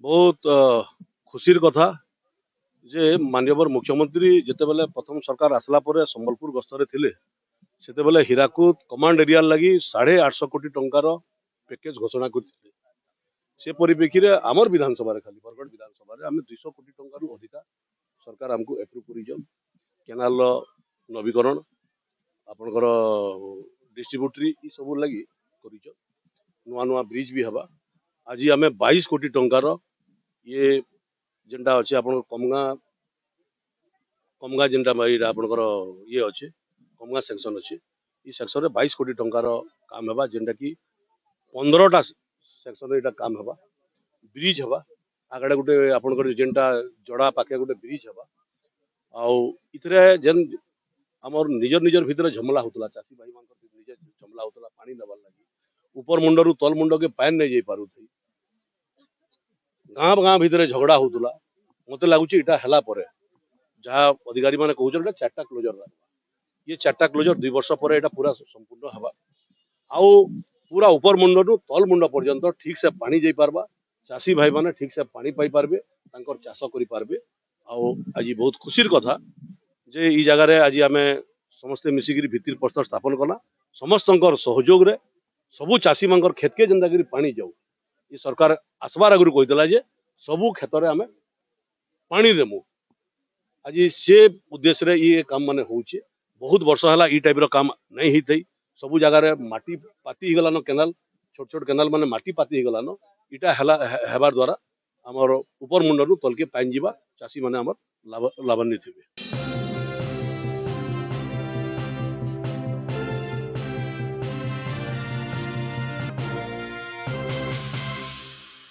बहुत खुशीर कथा जे माननीय मुख्यमंत्री जितेबाला प्रथम सरकार आसला पर संबलपुर गस्तर थिले सेतेबेले हीराकुद कमांड एरिया लगी 850 कोटी टंकार पैकेज घोषणा करथिले से परिप्रेक्षी रे आमर विधानसभा रे खाली बरगढ़ विधानसभा रे आमे 200 कोटी टंका रु अधिका सरकार हमको एप्रूव करिजन केनाल नवीकरण आपनकर डिस्ट्रीब्यूटरी ई सब लगी करिजन नुआ नुआ ब्रिज भी हवा आज आमे 22 कोटी टंकार ये जेनटा अच्छे आप कमगा कमगा जेनटा आपनकर ये अच्छे कमगा सेक्शन अच्छे ये सेक्शन रे 22 कोटी टंकार काम हवा जेनटा कि 15टा सेक्शन रे काम हवा ब्रिज हवा आगड़े गोटे आपनकर जेनटा जड़ा पाखे गोटे ब्रिज हवा आउ इतरे जेन हमर निजर निजर भितर झमला होतला चासी भाई मान निजे झमला होतला पानी नबार लागि ऊपर मुंडरू तल मुंड के पानी नहीं जाई पारु थी गाँ गाँ भितर झगड़ा होतला मते लागुची इटा हला परे जहाँ अधिकारी माने कहउछन एटा चारटा क्लोजर ये चारटा क्लोजर 2 वर्ष पर एटा पूरा संपूर्ण हवा आउ पूरा ऊपर मुंडरू तल मुंड पर्यंत ठीक से पानी जाई पारबा चासी भाई माने ठीक से पानी पाई पारबे तांकर चाष करि पारबे आउ आज बहुत खुशीर कथा जे ई जगह रे आज आमे समस्ते मिसिगिरी भित्तिर प्रस्तर स्थापन कला समस्तंकर सहयोग रे सबु चासी मानकर खेत के जेंदा करी पानी जाऊ ई सरकार आसबार आगु कहितला जे सबु खेत रे आमे पानी देमु आज से उद्देश्य रे ये काम माने होउचे बहुत वर्ष हला ई टाइप रो काम नहीं हितै सबु जगह रे माटी पाती गलानो केनाल छोट छोट केनाल माने माटी पाती गलानो इटा हला हेबार द्वारा हमर ऊपर मुंडरू तलके पाइन जीवा चासी माने हमर लाभान्वित हेबे।